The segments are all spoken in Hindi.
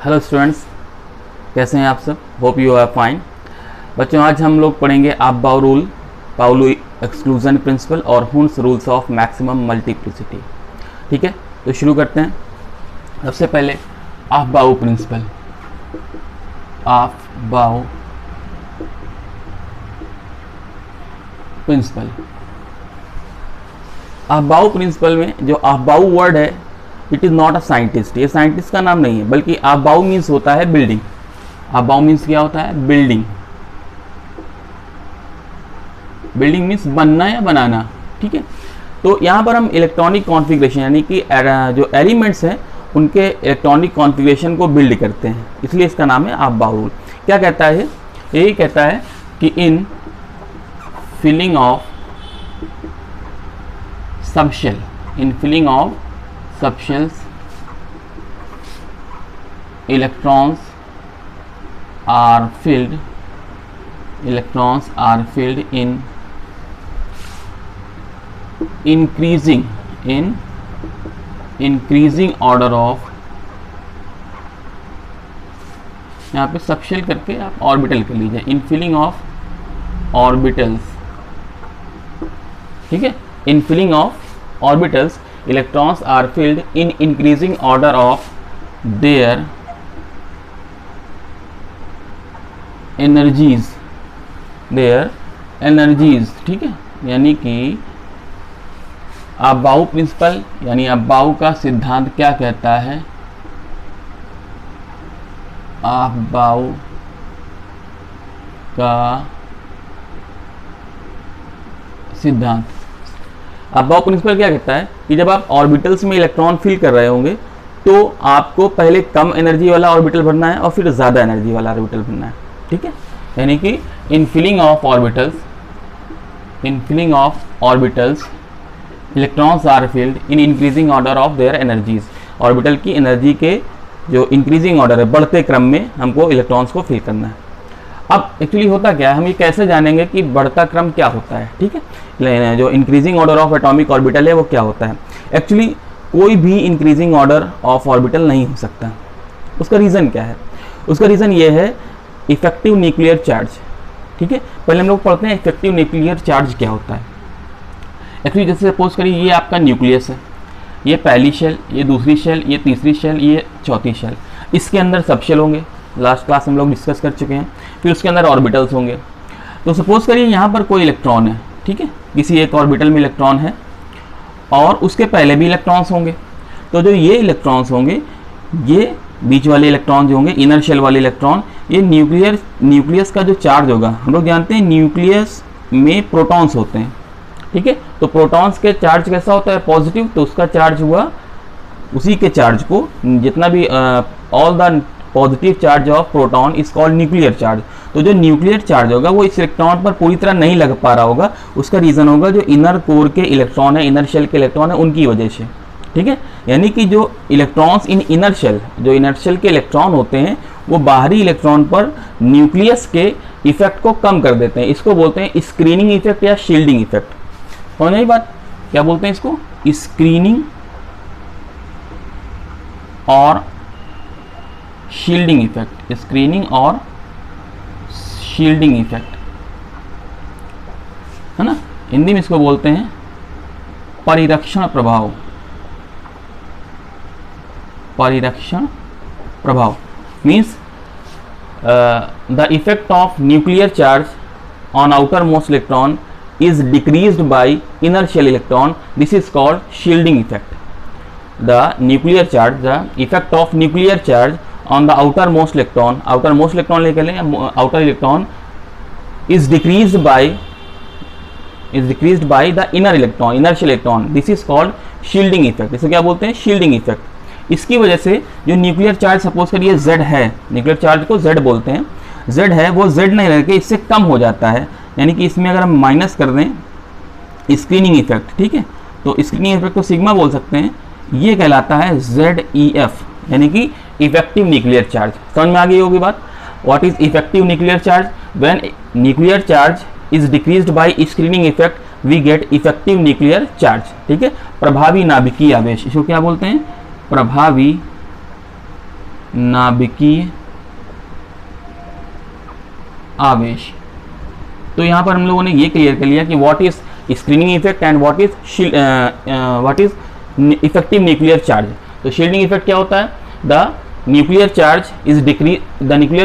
हेलो स्टूडेंट्स, कैसे हैं आप सब? Hope you are fine. बच्चों, आज हम लोग पढ़ेंगे Aufbau rule, Pauli exclusion principle और Hund's rules of maximum multiplicity. ठीक है, तो शुरू करते हैं। सबसे पहले Aufbau principle. Aufbau principle, Aufbau principle में जो अफबाउ वर्ड है, it is not a scientist. ये साइंटिस्ट का नाम नहीं है, बल्कि अफबाउ मीन्स होता है बिल्डिंग। अफबाउ मीन्स क्या होता है? बिल्डिंग। बिल्डिंग मीन्स बनना या बनाना। ठीक है, तो यहाँ पर हम इलेक्ट्रॉनिक कॉन्फ़िगरेशन यानी कि जो एलिमेंट्स हैं उनके इलेक्ट्रॉनिक कॉन्फ़िगरेशन को बिल्ड करते हैं, इसलिए इसका नाम है अफबाउ रूल। क्या कहता है? यही कहता है कि in filling of subshell, in filling of subshells, electrons are filled in increasing order of, यहाँ पे सबशेल करके आप ऑर्बिटल कर लीजिए, इन फिलिंग ऑफ ऑर्बिटल्स। ठीक है, in filling of orbitals electrons are filled in increasing order of their energies, ठीक है, यानी कि अफबाउ प्रिंसिपल यानी अफबाउ का सिद्धांत क्या कहता है? अफबाउ का सिद्धांत, अफबाउ प्रिंसिपल क्या कहता है कि जब आप ऑर्बिटल्स में इलेक्ट्रॉन फिल कर रहे होंगे तो आपको पहले कम एनर्जी वाला ऑर्बिटल भरना है और फिर ज़्यादा एनर्जी वाला ऑर्बिटल भरना है। ठीक है, यानी कि in filling of orbitals electrons are filled in increasing order of their energies. Orbital की एनर्जी के जो इंक्रीजिंग ऑर्डर है, बढ़ते क्रम में हमको इलेक्ट्रॉन्स को फिल करना है। अब एक्चुअली होता क्या है, हम ये कैसे जानेंगे कि बढ़ता क्रम क्या होता है? ठीक है, जो increasing order of atomic orbital है वो क्या होता है? एक्चुअली कोई भी इंक्रीजिंग ऑर्डर ऑफ ऑर्बिटल नहीं हो सकता। उसका रीज़न क्या है? उसका रीज़न ये है इफेक्टिव न्यूक्लियर चार्ज। ठीक है, पहले हम लोग पढ़ते हैं इफेक्टिव न्यूक्लियर चार्ज क्या होता है। एक्चुअली जैसे सपोज करिए ये आपका न्यूक्लियस है, ये पहली शेल, ये दूसरी शेल, ये तीसरी शेल, ये चौथी शेल। इसके अंदर सबशेल होंगे, लास्ट क्लास हम लोग डिस्कस कर चुके हैं। फिर उसके अंदर ऑर्बिटल्स होंगे। तो सपोज करिए यहाँ पर कोई इलेक्ट्रॉन है, ठीक है, किसी एक ऑर्बिटल में इलेक्ट्रॉन है और उसके पहले भी इलेक्ट्रॉन्स होंगे। तो जो ये इलेक्ट्रॉन्स होंगे, ये बीच वाले इलेक्ट्रॉन जो होंगे, इनर शेल वाले इलेक्ट्रॉन, ये न्यूक्लियस का जो चार्ज होगा, हम लोग जानते हैं न्यूक्लियस में प्रोटॉन्स होते हैं। ठीक है, तो प्रोटॉन्स के चार्ज कैसा होता है? पॉजिटिव। तो उसका चार्ज हुआ, उसी के चार्ज को जितना भी all the positive charge of proton is called nuclear charge. तो जो न्यूक्लियर चार्ज होगा वो इस इलेक्ट्रॉन पर पूरी तरह नहीं लग पा रहा होगा। उसका रीज़न होगा जो इनर कोर के इलेक्ट्रॉन है, इनर शेल के इलेक्ट्रॉन है, उनकी वजह से। ठीक है, यानी कि जो इलेक्ट्रॉन्स इन इनर शेल, जो इनर शेल के इलेक्ट्रॉन होते हैं, वो बाहरी इलेक्ट्रॉन पर न्यूक्लियस के इफेक्ट को कम कर देते हैं। इसको बोलते हैं स्क्रीनिंग इफेक्ट या शील्डिंग इफेक्ट। समझ आई बात? क्या बोलते हैं इसको? स्क्रीनिंग और शील्डिंग इफेक्ट। स्क्रीनिंग और शील्डिंग इफेक्ट, है ना। हिंदी में इसको बोलते हैं परिरक्षण प्रभाव। परिरक्षण प्रभाव means the effect of nuclear charge on outer most electron is decreased by inner shell electron. This is called shielding effect. The nuclear charge, the effect of nuclear charge on the outermost electron, outermost electron लेके लें, outer electron is decreased by the inner electron, inner shell electron. This is called shielding effect. इसे क्या बोलते हैं? shielding effect. इसकी वजह से जो न्यूक्लियर चार्ज सपोज करिए Z है, न्यूक्लियर चार्ज को Z बोलते हैं, Z है, वो Z नहीं रहकर इससे कम हो जाता है। यानी कि इसमें अगर हम माइनस कर दें स्क्रीनिंग इफेक्ट, ठीक है, तो स्क्रीनिंग इफेक्ट को सिग्मा बोल सकते हैं। ये कहलाता है ZEF, यानी कि इफेक्टिव न्यूक्लियर चार्ज। समझ में आ गई होगी बात? What is effective nuclear charge? When nuclear charge is decreased by screening effect we get effective nuclear charge. ठीक है, प्रभावी नाभिकीय आवेश, इसको क्या बोलते हैं? प्रभावी नाभिकीय आवेश। तो यहाँ पर हम लोगों ने ये क्लियर कर लिया कि what is screening effect and what is effective nuclear charge. तो शील्डिंग इफेक्ट क्या होता है? The nuclear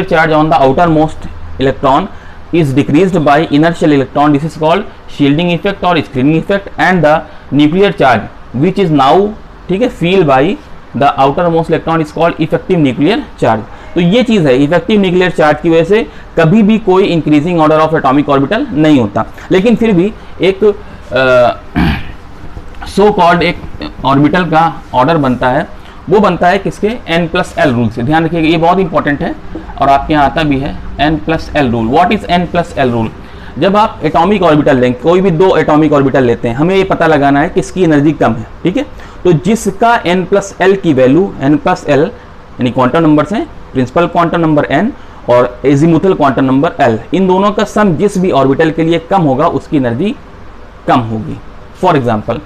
charge on the outer most electron is decreased by inertial electron. This is called shielding effect or screening effect, and the nuclear charge which is now, ठीक है, feel by the outermost electron is called effective nuclear charge. तो ये चीज़ है, इफेक्टिव न्यूक्लियर चार्ज की वजह से कभी भी कोई increasing order of atomic orbital नहीं होता, लेकिन फिर भी एक सो कॉल्ड एक ऑर्बिटल का ऑर्डर बनता है, वो बनता है किसके? n+l रूल से। ध्यान रखिएगा, ये बहुत इंपॉर्टेंट है और आपके यहाँ आता भी है n+l rule. What is n+l rule? जब आप एटॉमिक ऑर्बिटल लेंगे, कोई भी दो एटॉमिक ऑर्बिटल लेते हैं, हमें ये पता लगाना है किसकी एनर्जी कम है, ठीक है? तो जिसका n+l की वैल्यू, n+l यानी क्वांटम नंबर है, प्रिंसिपल क्वांटम नंबर n और एजीमुथल क्वांटम नंबर l, इन दोनों का सम जिस भी ऑर्बिटल के लिए कम होगा उसकी एनर्जी कम होगी। फॉर एग्जाम्पल,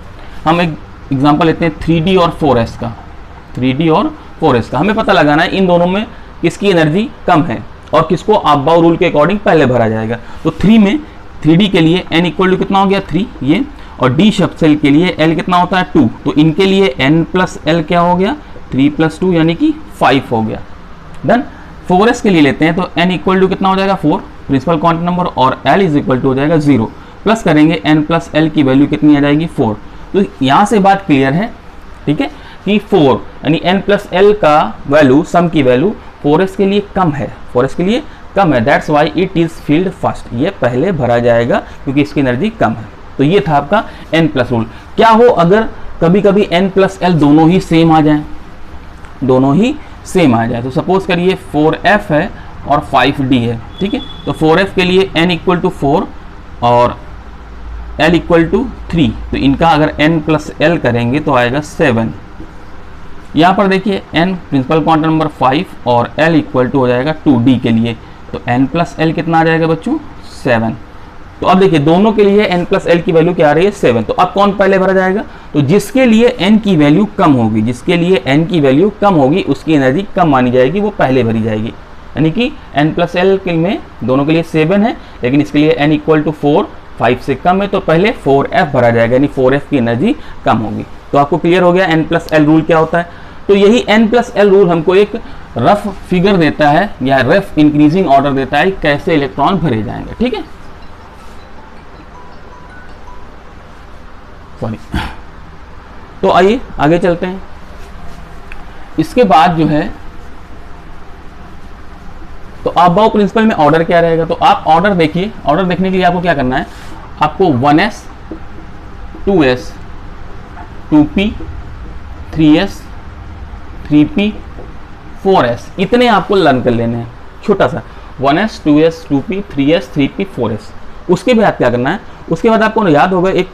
हम एक एग्जाम्पल लेते हैं 3D और 4s का। 3D और 4s का हमें पता लगाना है इन दोनों में किसकी एनर्जी कम है और किसको अबाव रूल के अकॉर्डिंग पहले भरा जाएगा। तो 3D के लिए n इक्वल टू कितना हो गया? 3 ये, और D सबसेल के लिए l कितना होता है? 2। तो इनके लिए n+l क्या हो गया? 3+2 यानी कि 5 हो गया। डन। 4s के लिए लेते हैं तो n इक्वल टू कितना हो जाएगा? 4 प्रिंसिपल क्वांटम नंबर, और l इज इक्वल टू हो जाएगा 0। प्लस करेंगे n+l की वैल्यू कितनी आ जाएगी? 4। तो यहाँ से बात क्लियर है, ठीक है, कि 4 यानी n+l का वैल्यू, सम की वैल्यू 4s के लिए कम है, 4s के लिए कम है। That's why it is field first, ये पहले भरा जाएगा क्योंकि इसकी एनर्जी कम है। तो ये था आपका n+ रूल। क्या हो अगर कभी कभी n+l दोनों ही सेम आ जाए, दोनों ही सेम आ जाए? तो सपोज करिए 4f है और 5d है, ठीक है? तो 4f के लिए n इक्वल टू 4 और l इक्वल टू 3, तो इनका अगर n+l करेंगे तो आएगा 7। यहाँ पर देखिए n प्रिंसिपल क्वांटम नंबर 5 और l इक्वल टू हो जाएगा 2d के लिए, तो n+l कितना आ जाएगा बच्चों? 7। तो अब देखिए दोनों के लिए n+l की वैल्यू क्या आ रही है? 7। तो अब कौन पहले भरा जाएगा? तो जिसके लिए n की वैल्यू कम होगी, जिसके लिए n की वैल्यू कम होगी उसकी एनर्जी कम मानी जाएगी, वो पहले भरी जाएगी। यानी कि n+l के में दोनों के लिए 7 है, लेकिन इसके लिए n इक्वल टू 4, 5 से कम है, तो पहले 4f भरा जाएगा, यानी 4f की एनर्जी कम होगी। तो आपको क्लियर हो गया n+l रूल क्या होता है। तो यही n+l रूल हमको एक रफ फिगर देता है या रफ इंक्रीजिंग ऑर्डर देता है कैसे इलेक्ट्रॉन भरे जाएंगे, ठीक है? सॉरी। तो आइए आगे चलते हैं। इसके बाद जो है, तो अबाव प्रिंसिपल में ऑर्डर क्या रहेगा? तो आप ऑर्डर देखिए, ऑर्डर देखने के लिए आपको क्या करना है? आपको 1s 2s 2p 3s 3p 4s इतने आपको लर्न कर लेने हैं, छोटा सा 1s 2s 2p 3s 3p 4s। उसके बाद क्या करना है? उसके बाद आपको याद होगा, एक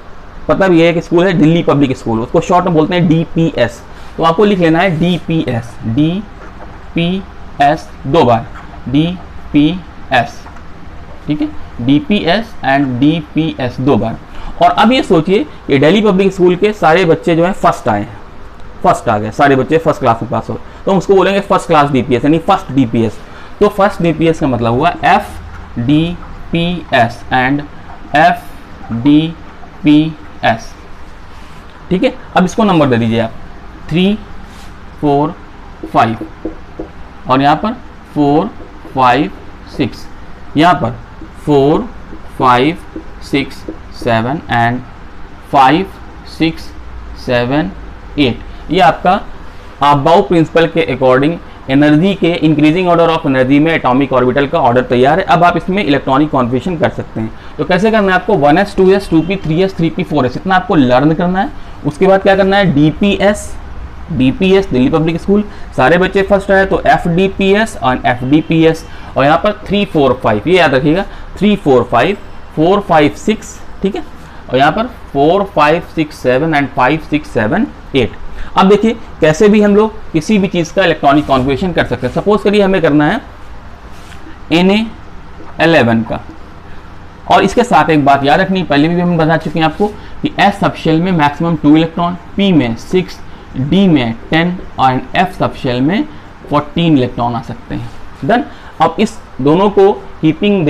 पता भी है, एक स्कूल है दिल्ली पब्लिक स्कूल, उसको शॉर्ट में बोलते हैं DPS। तो आपको लिख लेना है DPS, DPS 2 बार, DPS, ठीक है? DPS एंड DPS 2 बार। और अब ये सोचिए कि दिल्ली पब्लिक स्कूल के सारे बच्चे जो है फर्स्ट आए हैं, फर्स्ट आ गए, सारे बच्चे फर्स्ट क्लास में पास हो, तो हम उसको बोलेंगे फर्स्ट क्लास DPS यानी फर्स्ट DPS। तो फर्स्ट DPS का मतलब हुआ FDPS एंड FDPS, ठीक है? अब इसको नंबर दे दीजिए आप 3 4 5 और यहाँ पर 4 5 6, यहाँ पर 4 5 6 7 एंड 5 6 7 8। ये आपका अबाव प्रिंसिपल के अकॉर्डिंग एनर्जी के इंक्रीजिंग ऑर्डर ऑफ एनर्जी में एटॉमिक ऑर्बिटल का ऑर्डर तैयार है। अब आप इसमें इलेक्ट्रॉनिक कॉन्फ़िगरेशन कर सकते हैं। तो कैसे करना है आपको? 1s 2s 2p 3s 3p 4s इतना आपको लर्न करना है। उसके बाद क्या करना है? DPS दिल्ली पब्लिक स्कूल, सारे बच्चे फर्स्ट आए तो FDPS और FDPS, और यहाँ पर 3 4 5 ये याद रखिएगा, 3 4 5 4 5 6, ठीक है? और यहाँ पर 4 5 6 7 एंड 5 6 7 8। अब देखिए कैसे भी हम लोग किसी भी चीज़ का इलेक्ट्रॉनिक कॉन्फ़िगरेशन कर सकते हैं। सपोज करिए हमें करना है Na11 का, और इसके साथ एक बात याद रखनी, पहले भी हम बता चुके हैं आपको कि S सबशेल में मैक्सिमम 2 इलेक्ट्रॉन, P में 6, D में 10 और F सबशेल में 14 इलेक्ट्रॉन आ सकते हैं। डन। अब इस दोनों को keeping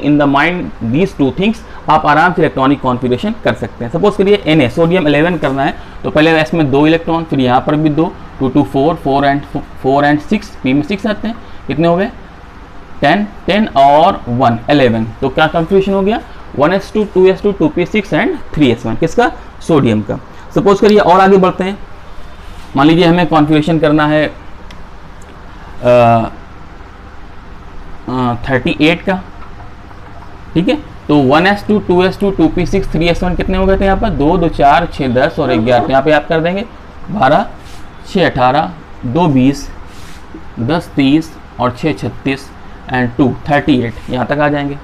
in the mind these two things, आप आराम से इलेक्ट्रॉनिक कॉन्फ़िगरेशन कर सकते हैं। सपोज करिए Na सोडियम 11 करना है तो पहले S में 2 इलेक्ट्रॉन, फिर यहाँ पर भी 2, 2 2 4, 4 एंड 6, P में 6 आते हैं, कितने हो गए 10 और 1 11। तो क्या कॉन्फ़िगरेशन हो गया 1s2 2s2 2p6 and 3s1, किसका सोडियम का। सपोज करिए और आगे बढ़ते हैं, मान लीजिए हमें कॉन्फ़िगरेशन करना है 38 का, ठीक है। तो 1s2 2s2 2p6 3s1 कितने हो गए थे यहाँ पर 2 2 4 6 10 और 11। तो यहाँ पे आप कर देंगे 12 6 18 2 20 10 30 और 6 36 एंड 2 38, यहाँ तक आ जाएंगे,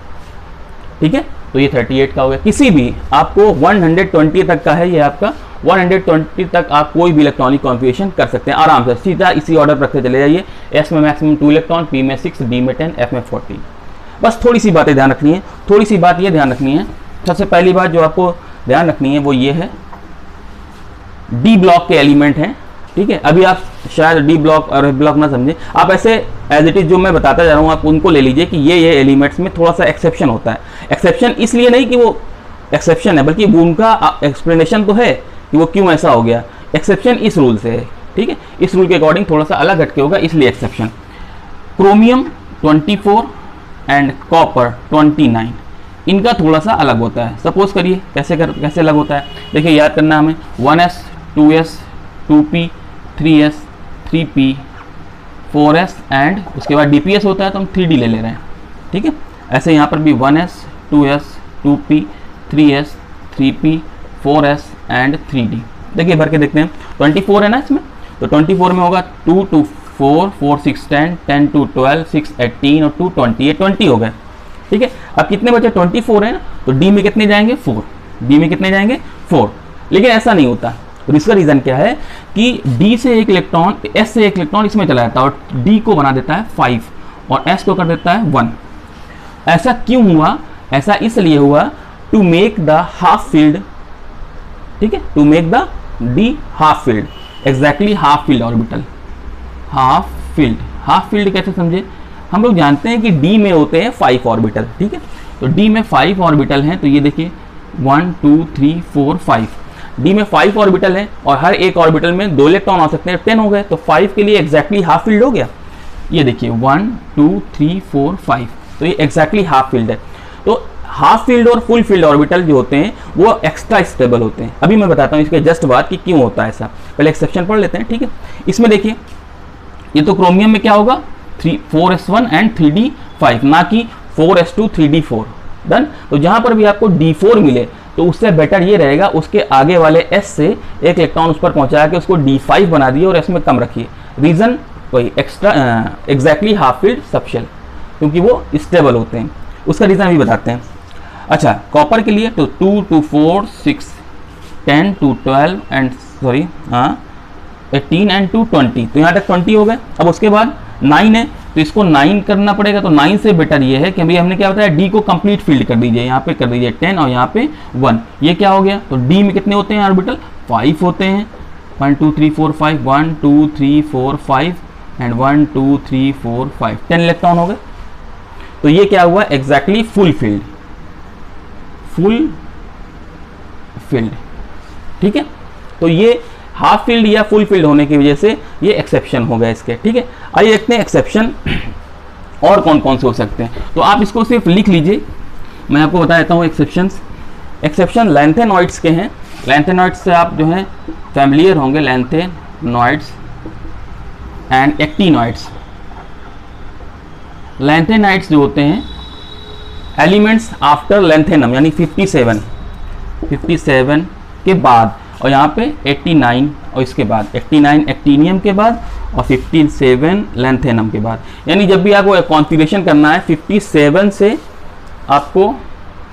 ठीक है। तो ये 38 का हो गया। किसी भी आपको 120 तक का है, ये आपका 120 तक आप कोई भी इलेक्ट्रॉनिक कॉन्फ़िगरेशन कर सकते हैं आराम से, सीधा इसी ऑर्डर पर रखते चले जाइए। S में मैक्सिमम 2 इलेक्ट्रॉन, P में 6, D में 10, F में 14। बस थोड़ी सी बातें ध्यान रखनी है, थोड़ी सी बात ये ध्यान रखनी है। सबसे पहली बात जो आपको ध्यान रखनी है वो ये है, D ब्लॉक के एलिमेंट हैं, ठीक है। अभी आप शायद D ब्लॉक और F ब्लॉक ना समझे, आप ऐसे एज इट इज जो मैं बताता जा रहा हूँ आप उनको ले लीजिए कि ये एलिमेंट्स में थोड़ा सा एक्सेप्शन होता है। एक्सेप्शन इसलिए नहीं कि वो एक्सेप्शन है, बल्कि उनका एक्सप्लेनेशन तो है कि वो क्यों ऐसा हो गया। एक्सेप्शन इस रूल से है, ठीक है, इस रूल के अकॉर्डिंग थोड़ा सा अलग हटके होगा, इसलिए एक्सेप्शन। क्रोमियम 24 एंड कॉपर 29, इनका थोड़ा सा अलग होता है। सपोज करिए कैसे अलग होता है, देखिए याद करना हमें 1s 2s 2p 3s 3p 4s and उसके बाद dps होता है तो हम 3d ले रहे हैं, ठीक है। ऐसे यहाँ पर भी 1s 2s 2p 3s 3p 4s and 3d। देखिए भर के देखते हैं, 24 है ना इसमें, तो 24 में होगा 2 2 4 4 6 10 10 2 12 6 18 और 2 20, ये 20 हो गए, ठीक है। अब कितने बचे 24 है ना, तो D में कितने जाएंगे 4, D में कितने जाएंगे 4। लेकिन ऐसा नहीं होता, और इसका रीज़न क्या है कि D से एक इलेक्ट्रॉन, S से एक इलेक्ट्रॉन इसमें चला जाता है और D को बना देता है 5 और S को कर देता है 1। ऐसा क्यों हुआ? ऐसा इसलिए हुआ to make the half filled, ठीक है, to make the D half filled, exactly half filled orbital. Half filled कैसे समझे? हम लोग जानते हैं कि D में होते हैं 5 ऑर्बिटल, ठीक है। तो D में 5 ऑर्बिटल हैं, तो ये देखिए 1 2 3 4 5, D में 5 ऑर्बिटल हैं और हर एक ऑर्बिटल में 2 इलेक्ट्रॉन आ सकते हैं, 10 हो गए, तो 5 के लिए एग्जैक्टली हाफ फील्ड हो गया। ये देखिए 1 2 3 4 5, तो ये एग्जैक्टली हाफ फील्ड है। तो हाफ फील्ड और फुल फील्ड ऑर्बिटल जो होते हैं वो एक्स्ट्रा स्टेबल होते हैं। अभी मैं बताता हूँ इसके जस्ट बाद कि क्यों होता है ऐसा, पहले एक्सेप्शन पढ़ लेते हैं, ठीक है। इसमें देखिए ये तो क्रोमियम में क्या होगा 4s1 एंड 3d5, ना कि 4s2 3d4। डन। तो जहां पर भी आपको d4 मिले तो उससे बेटर ये रहेगा उसके आगे वाले s से एक इलेक्ट्रॉन उस पर पहुंचा के उसको d5 बना दिए और s में कम रखिए। रीजन वही extra exactly half field subshell, क्योंकि वो स्टेबल होते हैं। उसका रीजन भी बताते हैं। अच्छा, कॉपर के लिए तो 2 2 4 6 10 2 12 एंड 18 एंड 2 20, तो यहाँ तक 20 हो गए। अब उसके बाद 9 है तो इसको 9 करना पड़ेगा, तो 9 से बेटर ये है कि अभी हमने क्या बताया D को कंप्लीट फील्ड कर दीजिए, यहाँ पे कर दीजिए 10 और यहाँ पे 1। ये क्या हो गया, तो D में कितने होते हैं ऑर्बिटल 5 होते हैं, 1 2 3 4 5 1 2 3 4 5 एंड 1 2 3 4 5, 10 इलेक्ट्रॉन हो गए। तो ये क्या हुआ एग्जैक्टली फुल फील्ड, ठीक है। तो ये हाफ फील्ड या फुल फील्ड होने की वजह से ये एक्सेप्शन हो गया इसके, ठीक है। आइए देखते हैं एक्सेप्शन और कौन कौन से हो सकते हैं। तो आप इसको सिर्फ लिख लीजिए, मैं आपको बता देता हूँ एक्सेप्शन लैंथेनॉइड्स के हैं। लैंथेनॉइड्स से आप जो हैं फैमिलियर होंगे, लैंथेनॉइड्स एंड एक्टिनॉइड्स। लैंथेनाइड्स जो होते हैं एलिमेंट्स आफ्टर लैंथेनम, यानी 57 के बाद, और यहाँ पे 89 और इसके बाद 89 एक्टिनियम के बाद और 57 लैंथेनम के बाद। यानी जब भी आपको कॉन्फ़िगरेशन करना है 57 से आपको,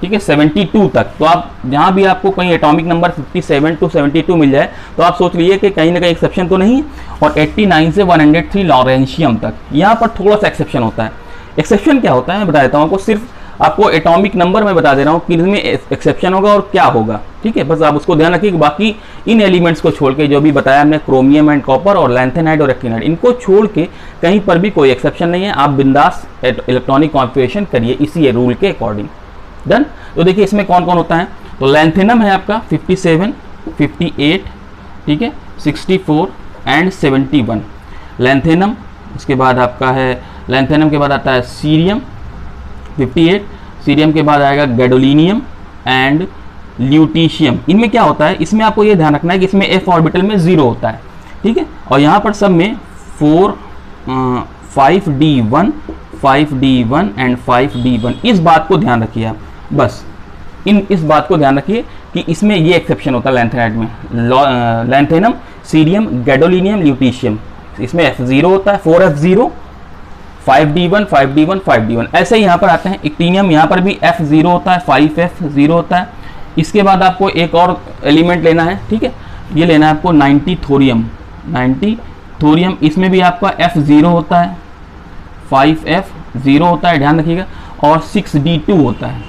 ठीक है, 72 तक, तो आप जहाँ भी आपको कहीं एटॉमिक नंबर 57 to 72 मिल जाए तो आप सोच लीजिए कि कहीं ना कहीं एक्सेप्शन तो नहीं। और 89 से 103 लॉरेंशियम तक, यहाँ पर थोड़ा सा एक्सेप्शन होता है। एक्सेप्शन क्या होता है बता देता हूँ आपको। सिर्फ आपको एटॉमिक नंबर मैं बता दे रहा हूँ कि इसमें एक्सेप्शन होगा और क्या होगा, ठीक है। बस आप उसको ध्यान रखिए कि बाकी इन एलिमेंट्स को छोड़ के जो भी बताया हमने, क्रोमियम एंड कॉपर और लैंथेनाइड और एक्टिनाइड, इनको छोड़ के कहीं पर भी कोई एक्सेप्शन नहीं है। आप बिंदास इलेक्ट्रॉनिक कॉन्फ़िगरेशन करिए इसी रूल के अकॉर्डिंग। डन। तो देखिए इसमें कौन कौन होता है, तो लैंथेनम है आपका 57, 58, ठीक है, 64 एंड 71 लैंथेनम। उसके बाद आपका है, लैंथेनम के बाद आता है सीरियम 58, सीरियम के बाद आएगा गैडोलिनियम एंड ल्यूटीशियम। इनमें क्या होता है, इसमें आपको ये ध्यान रखना है कि इसमें f ऑर्बिटल में 0 होता है, ठीक है, और यहाँ पर सब में 5d1 एंड 5d1, इस बात को ध्यान रखिए आप, बस इस बात को ध्यान रखिए कि इसमें ये एक्सेप्शन होता है लैंथेनाइड में, लैंथेनम, सीरियम, गैडोलिनियम, ल्यूटीशियम, इसमें f0 होता है, 4f0, 5d1, 5d1, 5d1। ऐसे ही यहाँ पर आते हैं एक्टिनियम, यहाँ पर भी f0 होता है, 5f0 होता है। इसके बाद आपको एक और एलिमेंट लेना है, ठीक है, ये लेना है आपको 90 थोरियम, 90 थोरियम, इसमें भी आपका f0 होता है, 5f0 होता है, ध्यान रखिएगा, और 6d2 होता है,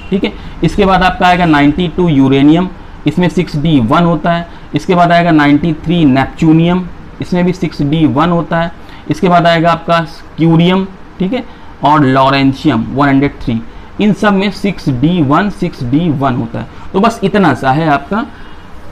ठीक है। इसके बाद आपका आएगा 92 यूरेनियम, इसमें 6d1 होता है। इसके बाद आएगा 93 नेपच्यूनियम, इसमें भी 6d1 होता है। इसके बाद आएगा आपका क्यूरियम, ठीक है, और लॉरेंशियम 103, इन सब में 6d1 होता है। तो बस इतना सा है आपका।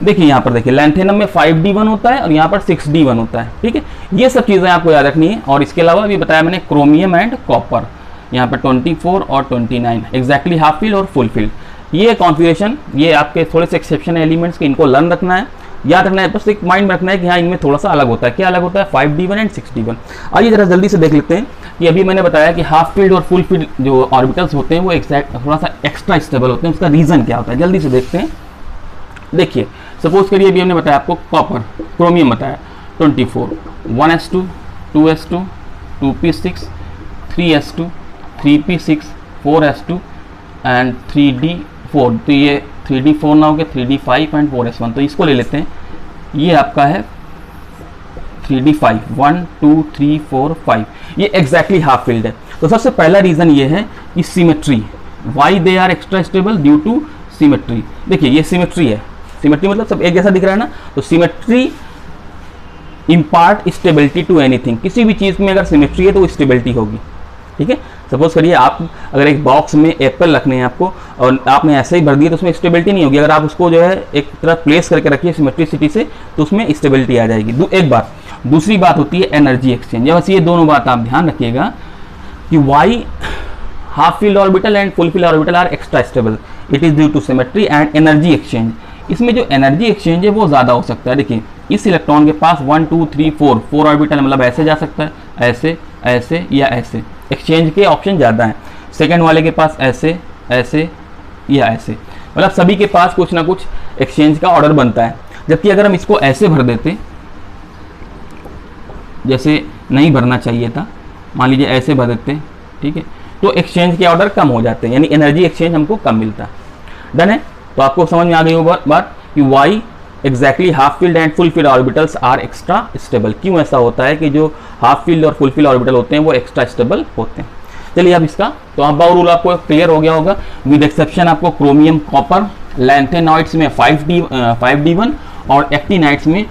देखिए यहाँ पर देखिए लैंथेनम में 5d1 होता है और यहाँ पर 6d1 होता है, ठीक है। ये सब चीज़ें आपको याद रखनी है। और इसके अलावा भी बताया मैंने क्रोमियम एंड कॉपर, यहाँ पर 24 और 29 एग्जैक्टली हाफ फील्ड और फुल फील्ड। ये कॉन्फ़िगरेशन, ये आपके थोड़े से एक्सेप्शन एलिमेंट्स के, इनको लर्न रखना है, याद रखना है, बस एक माइंड में रखना है कि हाँ इनमें थोड़ा सा अलग होता है। क्या अलग होता है, 5d1 एंड 6d1। आइए जरा जल्दी से देख लेते हैं कि अभी मैंने बताया कि हाफ फील्ड और फुल फील्ड जो ऑर्बिटल्स होते हैं वो एग्जैक्ट थोड़ा सा एक्स्ट्रा स्टेबल होते हैं, उसका रीज़न क्या होता है, जल्दी से देखते हैं। देखिए सपोज करिए अभी हमने बताया आपको कॉपर, क्रोमियम बताया 24, 1s2, 2s2, 2p6, 3s2, 3p6, 4s2 and 3d4। तो ये 3d4 ना हो गया, 3d5 एंड 4s1। तो इसको ले लेते हैं, ये आपका है 3d5, 1 2 3 4 5, ये एग्जैक्टली हाफ फील्ड है। तो सबसे पहला रीज़न ये है कि symmetry, why they are extra stable, due to symmetry. देखिए ये सिमेट्री है, सिमेट्री मतलब सब एक जैसा दिख रहा है ना, तो symmetry impart stability to anything. किसी भी चीज़ में अगर सिमेट्री है तो स्टेबिलिटी होगी, ठीक है। सपोज करिए आप अगर एक बॉक्स में एप्पल रखने हैं आपको और आपने ऐसे ही भर दिया तो उसमें स्टेबिलिटी नहीं होगी। अगर आप उसको जो है एक तरह प्लेस करके रखिए सिमेट्रिसिटी से तो उसमें स्टेबिलिटी आ जाएगी। एक बात। दूसरी बात होती है एनर्जी एक्सचेंज। बस ये दोनों बात आप ध्यान रखिएगा कि why half filled orbital and full filled orbital are extra stable, it is due to symmetry and energy exchange. इसमें जो एनर्जी एक्सचेंज है वो ज़्यादा हो सकता है। देखिए इस इलेक्ट्रॉन के पास 1 2 3 4 ऑर्बिटल, मतलब ऐसे जा सकता है, ऐसे ऐसे या ऐसे, एक्सचेंज के ऑप्शन ज़्यादा हैं। सेकंड वाले के पास ऐसे ऐसे या ऐसे, मतलब सभी के पास कुछ ना कुछ एक्सचेंज का ऑर्डर बनता है। जबकि अगर हम इसको ऐसे भर देते, जैसे नहीं भरना चाहिए था, मान लीजिए ऐसे भर देते, ठीक है, तो एक्सचेंज के ऑर्डर कम हो जाते हैं, यानी एनर्जी एक्सचेंज हमको कम मिलता है। डन है। तो आपको समझ में आ गई वो बात कि why exactly half filled and full filled orbitals are extra stable. क्यों ऐसा होता है कि जो हाफ फील्ड और फुल फील्ड ऑर्बिटल होते हैं वो एक्स्ट्रा स्टेबल होते हैं। चलिए अब इसका तो अब रूल आपको क्लियर हो गया होगा, विद एक्सेप्शन आपको क्रोमियम कॉपर, लैंथेनॉइड्स में 5d1 और एक्टिनाइड्स में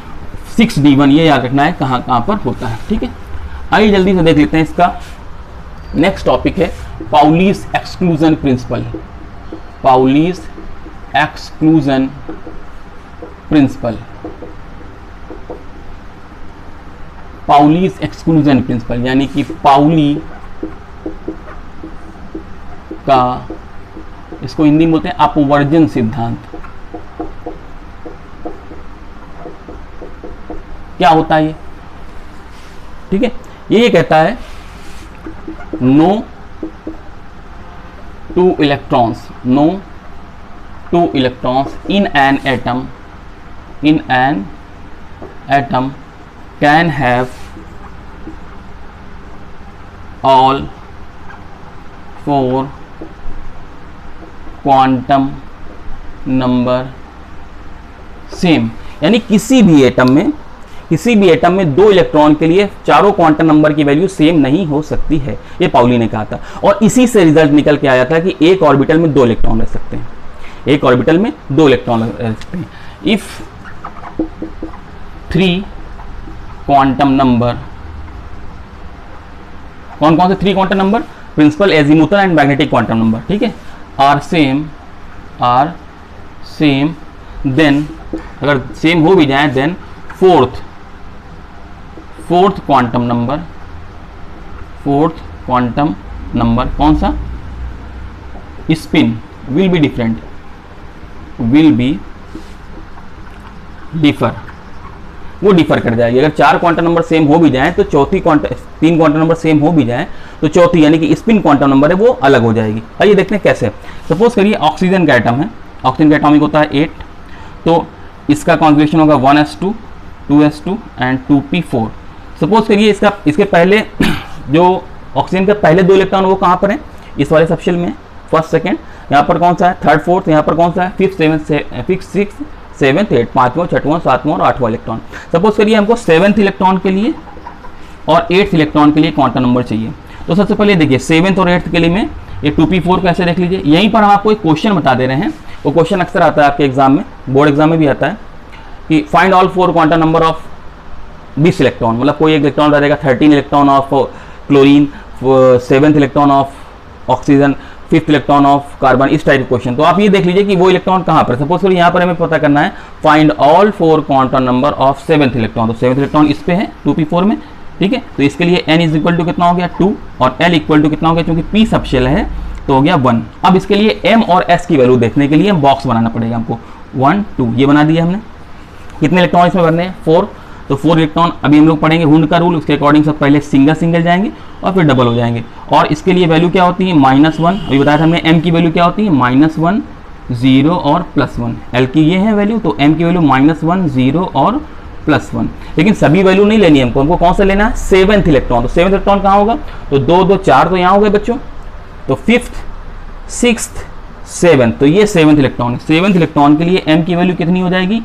6d1, ये याद रखना है कहाँ कहाँ पर होता है, ठीक है। आइए जल्दी से देख लेते हैं इसका नेक्स्ट टॉपिक है Pauli's exclusion principle. Pauli's exclusion principle, Pauli's exclusion principle, यानी कि पाउली का, इसको हिंदी में बोलते हैं अपवर्जन सिद्धांत। क्या होता है ये, ठीक है। ये कहता है no two electrons, no two electrons in an atom can have all 4 quantum number same. यानी किसी भी एटम में किसी भी एटम में 2 इलेक्ट्रॉन के लिए चारों क्वांटम नंबर की वैल्यू सेम नहीं हो सकती है, ये पाउली ने कहा था। और इसी से रिजल्ट निकल के आया था कि एक ऑर्बिटल में 2 इलेक्ट्रॉन रह सकते हैं, एक ऑर्बिटल में 2 इलेक्ट्रॉन रह सकते हैं। इफ 3 क्वांटम नंबर, कौन कौन से 3 quantum number? Principal, azimuthal and magnetic quantum number, ठीक है, आर सेम, देन अगर सेम हो भी जाए देन फोर्थ क्वांटम नंबर कौन सा? स्पिन विल बी डिफर, वो डिफर कर जाएगी। अगर 4 क्वांटम नंबर सेम हो भी जाए तो 3 क्वांटम नंबर सेम हो भी जाए तो चौथी यानी कि स्पिन क्वांटम नंबर है वो अलग हो जाएगी। आइए देखते हैं कैसे। सपोज करिए ऑक्सीजन का एटम है, ऑक्सीजन का एटॉमिक होता है 8, तो इसका कॉन्फ़िगरेशन होगा 1s2 2s2 and 2p4। Suppose करिए इसके पहले जो ऑक्सीजन के पहले 2 इलेक्ट्रॉन वो कहाँ पर है? इस वाले सबशेल में, फर्स्ट सेकेंड, यहाँ पर कौन सा है? थर्ड फोर्थ, यहाँ पर कौन सा है? फिफ्थ सिक्स सेवन्थ एट, 5वां 6वां 7वां और 8वां इलेक्ट्रॉन। सपोज करिए हमको 7th इलेक्ट्रॉन के लिए और 8th इलेक्ट्रॉन के लिए क्वांटम नंबर चाहिए। तो सबसे पहले देखिए 7th और 8th के लिए में ये 2p4 कैसे देख लीजिए। यहीं पर हम आपको एक क्वेश्चन बता दे रहे हैं, वो क्वेश्चन अक्सर आता है आपके एग्जाम में, बोर्ड एग्जाम में भी आता है कि find all 4 quantum number of 20 electron, मतलब कोई एक इलेक्ट्रॉन रहेगा 13 electron of chlorine, 7th electron of oxygen, 5th electron of carbon, इस टाइप क्वेश्चन। तो आप ये देख लीजिए कि वो इलेक्ट्रॉन कहाँ पर, सपोज करिए यहाँ पर हमें पता करना है find all 4 quantum number of 7th electron. तो 7th इलेक्ट्रॉन इस पे है 2p4 में, ठीक है। तो इसके लिए n इज इक्वल टू कितना हो गया 2 और l इक्वल टू कितना हो गया, क्योंकि p सबशेल है तो हो गया 1। अब इसके लिए m और s की वैल्यू देखने के लिए बॉक्स बनाना पड़ेगा हमको, 1 2 ये बना दिया हमने। कितने इलेक्ट्रॉन इसमें भरने हैं? 4। तो 4 इलेक्ट्रॉन अभी हम लोग पढ़ेंगे हुंड का रूल, उसके अकॉर्डिंग सब पहले सिंगल जाएंगे और फिर डबल हो जाएंगे। और इसके लिए वैल्यू क्या होती है? -1। अभी बताया था हमने m की वैल्यू क्या होती है? -1 0 और +1। l की ये है वैल्यू, तो m की वैल्यू -1 0 और +1। लेकिन सभी वैल्यू नहीं लेनी है हमको कौन सा लेना है? 7th electron. तो 7th इलेक्ट्रॉन कहाँ होगा? तो 2 2 4 तो यहाँ हो गए बच्चों, तो 5th 6th 7th, तो ये 7th इलेक्ट्रॉन। 7th इलेक्ट्रॉन के लिए m की वैल्यू कितनी हो जाएगी?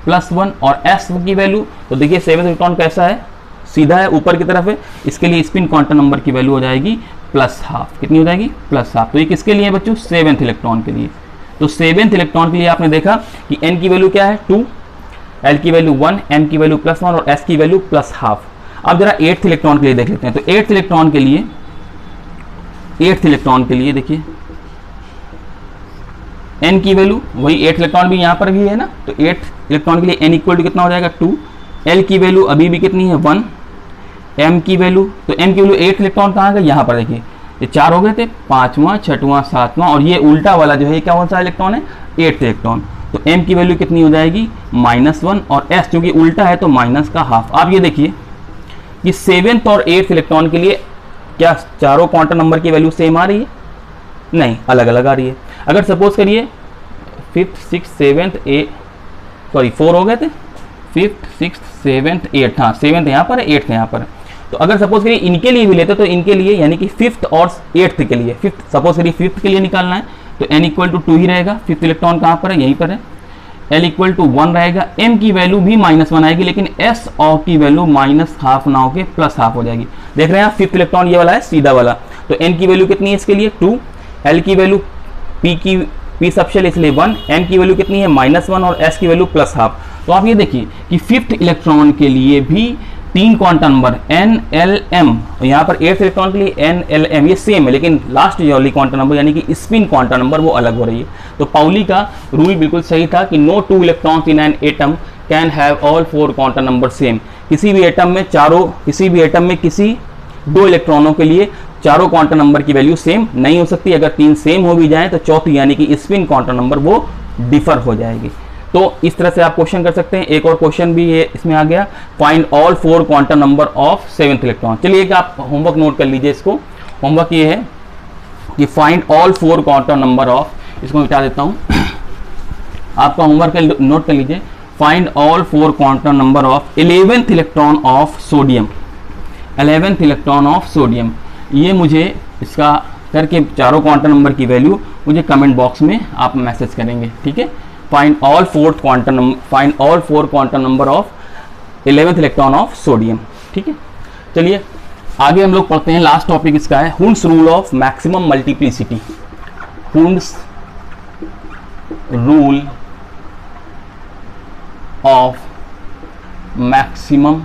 +1। और s की वैल्यू, तो देखिए 7th इलेक्ट्रॉन कैसा है? सीधा है, ऊपर की तरफ है, इसके लिए स्पिन क्वांटम नंबर की वैल्यू हो जाएगी +12। कितनी हो जाएगी? +12। तो ये किसके लिए बच्चों? 7th इलेक्ट्रॉन के लिए। तो 7th इलेक्ट्रॉन के लिए आपने देखा कि n की वैल्यू क्या है? 2, l की वैल्यू 1, m की वैल्यू +1 और s की वैल्यू +12। अब जरा 8th इलेक्ट्रॉन के लिए देख लेते हैं। तो 8th इलेक्ट्रॉन के लिए देखिए n की वैल्यू, वही 8th इलेक्ट्रॉन भी यहाँ पर भी है ना, तो 8th इलेक्ट्रॉन के लिए n इक्वल टू कितना हो जाएगा? 2, l की वैल्यू अभी भी कितनी है? 1, m की वैल्यू, तो m की वैल्यू 8th इलेक्ट्रॉन कहाँ गए? यहाँ पर देखिए, ये 4 हो गए थे, 5वां 6वां 7वां, और ये उल्टा वाला जो है ये क्या कौन सा इलेक्ट्रॉन है? 8th electron. तो m की वैल्यू कितनी हो जाएगी? -1 और s क्योंकि उल्टा है तो -12। आप ये देखिए कि 7th और 8th इलेक्ट्रॉन के लिए क्या चारों क्वांटम नंबर की वैल्यू सेम आ रही है? नहीं, अलग अलग आ रही है। अगर सपोज करिए 5th 6th 7th 4 हो गए थे, 5th 6th 7th 8th, हाँ 7th यहाँ पर है 8th यहाँ पर है। तो अगर सपोज करिए इनके लिए भी लेते तो इनके लिए यानी कि 5th और 8th के लिए, 5th सपोज करिए 5th के लिए निकालना है तो n इक्वल टू 2 ही रहेगा। 5th इलेक्ट्रॉन कहाँ पर है? यहीं पर है। l इक्वल टू 1 रहेगा, m की वैल्यू भी -1 आएगी, लेकिन s और की वैल्यू -12 ना होकर +12 हो जाएगी। देख रहे हैं आप 5th इलेक्ट्रॉन ये वाला है सीधा वाला, तो n की वैल्यू कितनी है इसके लिए? 2, l की वैल्यू p सबशेल इसलिए 1, m की वैल्यू कितनी है? -1 और s की वैल्यू +12। तो आप ये देखिए कि 5th इलेक्ट्रॉन के लिए भी 3 quantum number n l m, यहाँ पर 8th इलेक्ट्रॉन के लिए n l m ये सेम है, लेकिन लास्ट वाली क्वांटम नंबर यानी कि स्पिन क्वांटम नंबर वो अलग हो रही है। तो पाउली का रूल बिल्कुल सही था कि no 2 electrons in an atom can have all 4 quantum number same. किसी भी एटम में किसी 2 इलेक्ट्रॉनों के लिए चारों क्वांटम नंबर की वैल्यू सेम नहीं हो सकती। अगर 3 सेम हो भी जाए तो चौथी यानी कि स्पिन क्वांटम नंबर वो डिफर हो जाएगी। तो इस तरह से आप क्वेश्चन कर सकते हैं। एक और क्वेश्चन भी ये इसमें आ गया, find all 4 quantum number of 7th electron. चलिए कि आप होमवर्क नोट कर लीजिए इसको। होमवर्क ये है कि find all 4 quantum number of, इसको मिटा देता हूँ, आपका होमवर्क नोट कर लीजिए। Find all 4 quantum number of 11th electron of sodium. 11th electron of sodium, ये मुझे इसका करके चारों क्वांटम नंबर की वैल्यू मुझे कमेंट बॉक्स में आप मैसेज करेंगे, ठीक है। Find all 4 quantum number of 11th electron of sodium. ठीक है, चलिए आगे हम लोग पढ़ते हैं। लास्ट टॉपिक इसका है Hund's rule of maximum multiplicity. Hund's rule of maximum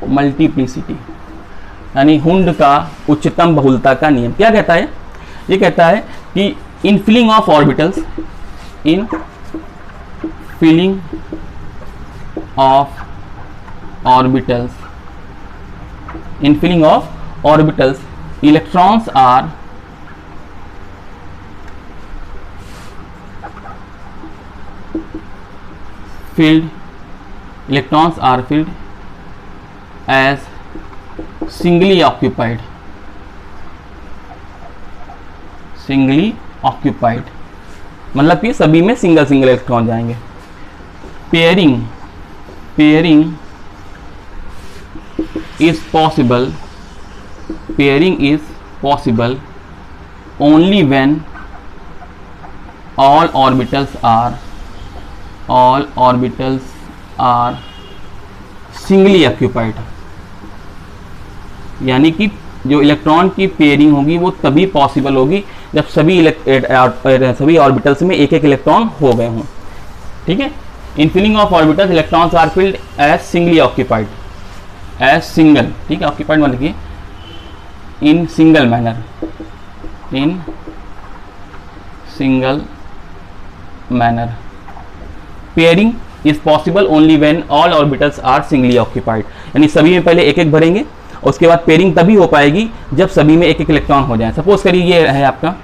multiplicity यानी हुंड का उच्चतम बहुलता का नियम क्या कहता है? ये कहता है कि in filling of orbitals, in filling of orbitals, in filling of orbitals electrons are filled, electrons are filled as singly occupied, मतलब कि सभी में सिंगल सिंगल इलेक्ट्रॉन जाएंगे। Pairing is possible only when all orbitals are singly occupied, यानी कि जो इलेक्ट्रॉन की पेयरिंग होगी वो तभी पॉसिबल होगी जब सभी ऑर्बिटल्स में एक एक इलेक्ट्रॉन हो गए हों। ठीक है, in filling of orbitals electrons are filled as singly occupied, as single. ठीक है, ऑक्यूपाइड मतलब कि in single manner. Pairing is possible only when all orbitals are singly occupied, यानी सभी में पहले एक एक भरेंगे और उसके बाद पेयरिंग तभी हो पाएगी जब सभी में एक एक इलेक्ट्रॉन हो जाए। सपोज करिए ये है आपका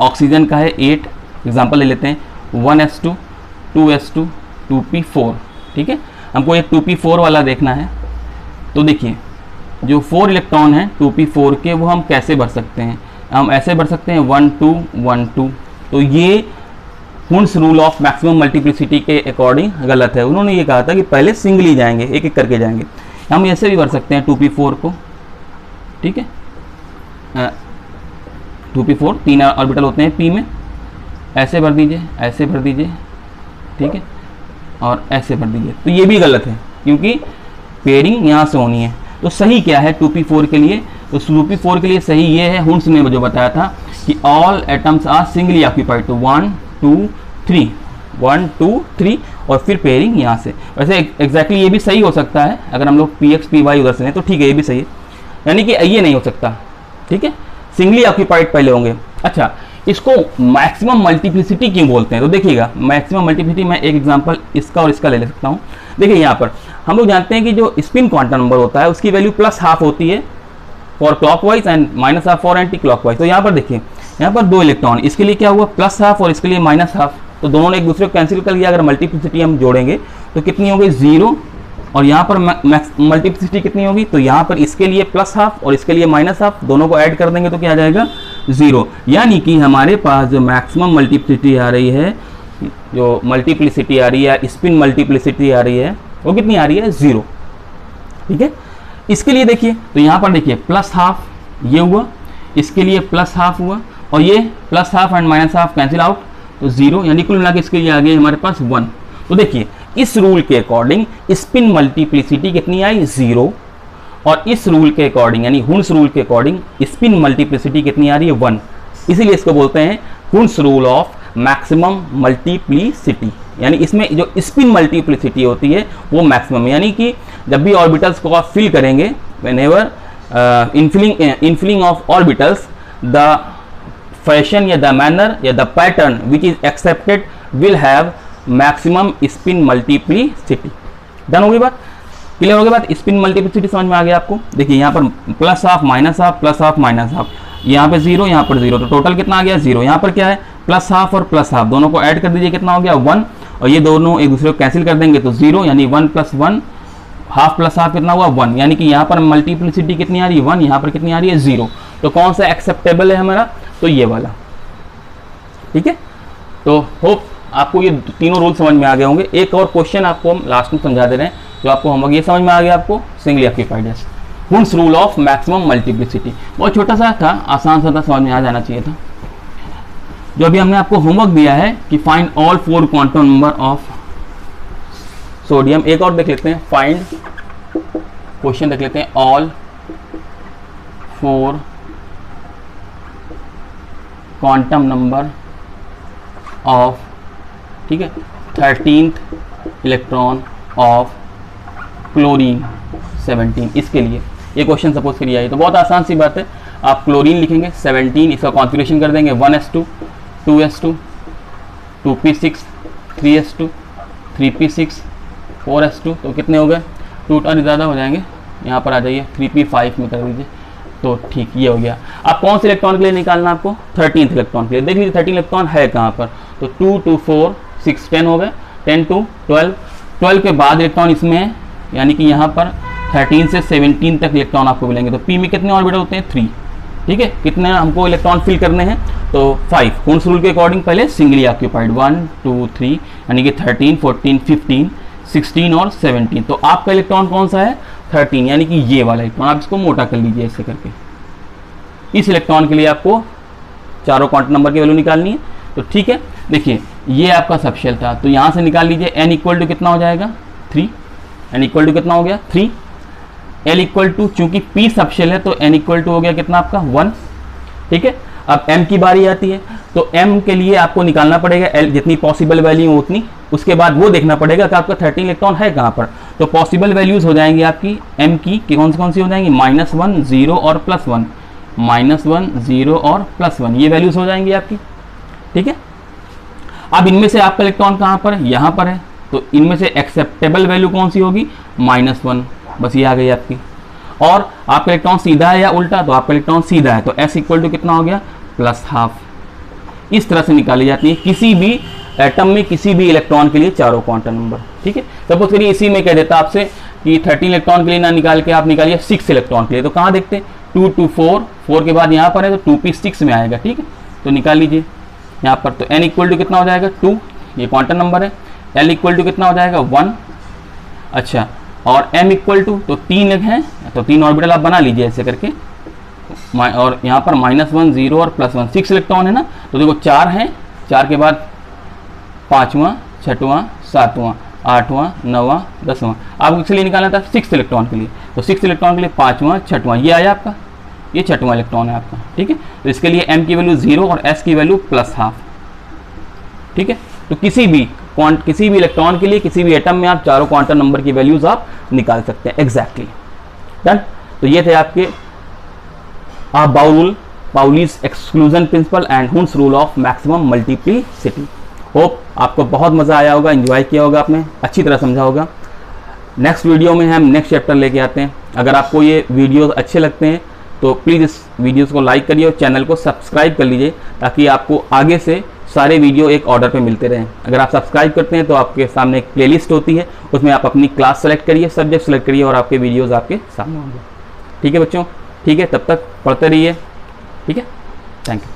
ऑक्सीजन का है 8 एग्जांपल ले लेते हैं, 1s2 2s2 2p4। ठीक है, हमको एक 2p4 वाला देखना है। तो देखिए जो 4 इलेक्ट्रॉन हैं 2p4 के वो हम कैसे भर सकते हैं? हम ऐसे भर सकते हैं 1 2 1 2। तो ये Hund's rule of maximum multiplicity के अकॉर्डिंग गलत है। उन्होंने ये कहा था कि पहले सिंगली जाएंगे, एक एक करके जाएंगे। हम ऐसे भी भर सकते हैं 2p4 को। ठीक है, 2p4 3 ऑर्बिटल होते हैं p में, ऐसे भर दीजिए, ऐसे भर दीजिए। ठीक है, और ऐसे भर दीजिए। तो ये भी गलत है क्योंकि पेयरिंग यहाँ से होनी है। तो सही क्या है 2p4 के लिए? तो 2p4 के लिए सही ये है, हुंड्स ने जो बताया था कि all atoms are singly occupied. तो 1 2 3 1 2 3 और फिर पेयरिंग यहाँ से। वैसे एग्जैक्टली ये भी सही हो सकता है अगर हम लोग px py उधर से लें तो ठीक है, ये भी सही है, यानी कि ये नहीं हो सकता। ठीक है, सिंगली ऑक्यूपाइड पहले होंगे। अच्छा, इसको मैक्सिमम मल्टीप्लिसिटी क्यों बोलते हैं? तो देखिएगा मैक्सिमम मल्टीप्लिसिटी, मैं एक एग्जांपल इसका और इसका ले सकता हूँ। देखिए यहाँ पर हम लोग जानते हैं कि जो स्पिन क्वांटम नंबर होता है उसकी वैल्यू +½ होती है for clockwise and -½ for anti clockwise. तो यहाँ पर देखिए, यहाँ पर 2 इलेक्ट्रॉन, इसके लिए क्या हुआ +½ और इसके लिए -½ तो दोनों ने एक दूसरे को कैंसिल कर लिया। अगर मल्टीप्लिसिटी हम जोड़ेंगे तो कितनी होगी 0, और यहाँ पर मल्टीप्लिसिटी कितनी होगी? तो यहाँ पर इसके लिए +½ और इसके लिए -½ दोनों को ऐड कर देंगे तो क्या आ जाएगा 0। यानी कि हमारे पास जो मैक्सिमम मल्टीप्लिसिटी आ रही है, जो मल्टीप्लिसिटी आ रही है, स्पिन मल्टीप्लिसिटी आ रही है, वो कितनी आ रही है 0। ठीक है, इसके लिए देखिए, तो यहाँ पर देखिए +½ ये हुआ, इसके लिए +½ हुआ, और ये +½ एंड -½ कैंसिल आउट तो 0, यानी कुल मिला के इसके लिए आ गया हमारे पास 1। तो देखिए इस रूल के अकॉर्डिंग स्पिन मल्टीप्लिसिटी कितनी आई 0, और इस रूल के अकॉर्डिंग यानी हुंड्स रूल के अकॉर्डिंग स्पिन मल्टीप्लिसिटी कितनी आ रही है 1। इसीलिए इसको बोलते हैं Hund's rule of maximum multiplicity, यानी इसमें जो स्पिन मल्टीप्लिसिटी होती है वो मैक्सिमम, यानी कि जब भी ऑर्बिटल्स को आप फिल करेंगे, whenever infilling of orbitals the fashion या द मैनर या the pattern which is accepted will have maximum spin multiplicity. Done होगी बात, क्लियर होगी बात? स्पिन मल्टीप्लिसिटी समझ में आ गया आपको? देखिए यहाँ पर +½ -½ -½ यहाँ पे 0, यहाँ पर 0, तो टोटल कितना आ गया 0। यहाँ पर क्या है +½ और +½ दोनों को ऐड कर दीजिए, कितना हो गया 1, और ये दोनों एक दूसरे को कैंसिल कर देंगे तो 0, यानी 1 + 1 ½ + ½ कितना हुआ 1, यानी कि यहाँ पर मल्टीप्लिसिटी कितनी आ रही है 1, यहाँ पर कितनी आ रही है 0। तो कौन सा एक्सेप्टेबल है हमारा? तो ये वाला। ठीक है, तो होप आपको ये तीनों रूल समझ में आ गए होंगे। एक और क्वेश्चन आपको हम लास्ट में समझा दे रहे हैं, जो आपको होमवर्क ये समझ में आ गया आपको, सिंगली ऑक्यूपाइड है, Hund's rule of maximum multiplicity. बहुत छोटा सा था, आसान सा था, समझ में आ जाना चाहिए था। जो अभी हमने आपको होमवर्क दिया है कि find all 4 quantum number of sodium, एक और देख लेते हैं, फाइंड, क्वेश्चन देख लेते हैं, ऑल 4 क्वांटम नंबर ऑफ, ठीक है, 13th इलेक्ट्रॉन ऑफ क्लोरीन 17, इसके लिए ये क्वेश्चन सपोज करिए आई, तो बहुत आसान सी बात है, आप क्लोरीन लिखेंगे 17, इसका कॉन्फ़िगरेशन कर देंगे 1s2 2s2 2p6 3s2 3p6 4s2, तो कितने हो गए, 2 टर्न ज़्यादा हो जाएंगे, यहाँ पर आ जाइए 3p5 में कर दीजिए, तो ठीक ये हो गया। अब कौन से इलेक्ट्रॉन के लिए निकालना आपको, 13th इलेक्ट्रॉन के लिए, देख लीजिए 13 इलेक्ट्रॉन है कहाँ पर, तो 2 2 4 6 10 हो गए, 10 to 12, 12 के बाद इलेक्ट्रॉन इसमें है, यानी कि यहाँ पर 13 से 17 तक इलेक्ट्रॉन आपको मिलेंगे, तो p में कितने ऑर्बिटल होते हैं, 3, ठीक है, कितने हमको इलेक्ट्रॉन फिल करने हैं, तो 5, कौन रूल के अकॉर्डिंग, पहले सिंगली ऑक्यूपाइड 1 2 3, यानी कि 13 14 15 16 और 17, तो आपका इलेक्ट्रॉन कौन सा है, 13, यानी कि ये वाला इलेक्ट्रॉन, आप इसको मोटा कर लीजिए ऐसे करके। इस इलेक्ट्रॉन के लिए आपको चारों क्वांटम नंबर की वैल्यू निकालनी है, तो ठीक है, देखिए ये आपका सबशेल था, तो यहाँ से निकाल लीजिए, n इक्वल टू कितना हो जाएगा, 3, n इक्वल टू कितना हो गया, 3, l इक्वल टू, चूंकि p सबशेल है तो n इक्वल टू हो गया कितना आपका, 1, ठीक है। अब m की बारी आती है, तो m के लिए आपको निकालना पड़ेगा l, जितनी पॉसिबल वैल्यू उतनी, उसके बाद वो देखना पड़ेगा कि आपका 13 इलेक्ट्रॉन है कहाँ पर, तो पॉसिबल वैल्यूज हो जाएंगी आपकी m की कौन सी हो जाएंगी, -1 0 और +1, -1 0 और +1, ये वैल्यूज हो जाएंगी आपकी, ठीक है। अब इनमें से आपका इलेक्ट्रॉन कहाँ पर है, यहाँ पर है, तो इनमें से एक्सेप्टेबल वैल्यू कौन सी होगी, -1, बस ये आ गई आपकी। और आपका इलेक्ट्रॉन सीधा है या उल्टा, तो आपका इलेक्ट्रॉन सीधा है, तो s इक्वल टू कितना हो गया, +½ इस तरह से निकाली जाती है किसी भी एटम में किसी भी इलेक्ट्रॉन के लिए चारों क्वांटम नंबर, ठीक है। सपोज करिए इसी में कह देता आपसे कि 13 इलेक्ट्रॉन के लिए ना निकाल के आप निकालिए 6 इलेक्ट्रॉन के लिए, तो कहाँ देखते हैं, 2 2 4, 4 के बाद यहाँ पर है तो 2p6 में आएगा, ठीक है, तो निकाल लीजिए यहाँ पर, तो n इक्वल टू कितना हो जाएगा, 2, ये क्वांटम नंबर है, l इक्वल टू कितना हो जाएगा, 1, अच्छा, और m इक्वल टू, तो 3 है, तो 3 ऑर्बिटल आप बना लीजिए ऐसे करके, और यहाँ पर -1 0 और +1, 6 इलेक्ट्रॉन है ना, तो देखो 4 हैं, 4 के बाद 5वां 6वां 7वां 8वां 9वां 10वां, आपको किसके लिए निकालना था, 6 इलेक्ट्रॉन के लिए, तो 6 इलेक्ट्रॉन के लिए 5वां 6वां, ये आया आपका, ये 6वां इलेक्ट्रॉन है आपका, ठीक है। तो इसके लिए m की वैल्यू 0 और s की वैल्यू +½ ठीक है। तो किसी भी इलेक्ट्रॉन के लिए किसी भी एटम में आप चारों क्वांटम नंबर की वैल्यूज आप निकाल सकते हैं, एग्जैक्टली डन। तो ये थे आपके Pauli's exclusion principle and Hund's rule of maximum multiplicity. Hope आपको बहुत मजा आया होगा, एंजॉय किया होगा आपने, अच्छी तरह समझा होगा। नेक्स्ट वीडियो में हम नेक्स्ट चैप्टर लेके आते हैं। अगर आपको ये वीडियोस अच्छे लगते हैं तो प्लीज़ इस वीडियोस को लाइक करिए और चैनल को सब्सक्राइब कर लीजिए, ताकि आपको आगे से सारे वीडियो एक ऑर्डर पे मिलते रहें। अगर आप सब्सक्राइब करते हैं तो आपके सामने एक प्लेलिस्ट होती है, उसमें आप अपनी क्लास सेलेक्ट करिए, सब्जेक्ट सेलेक्ट करिए और आपके वीडियोज़ आपके सामने होंगे। ठीक है बच्चों, ठीक है, तब तक पढ़ते रहिए, ठीक है, थैंक यू।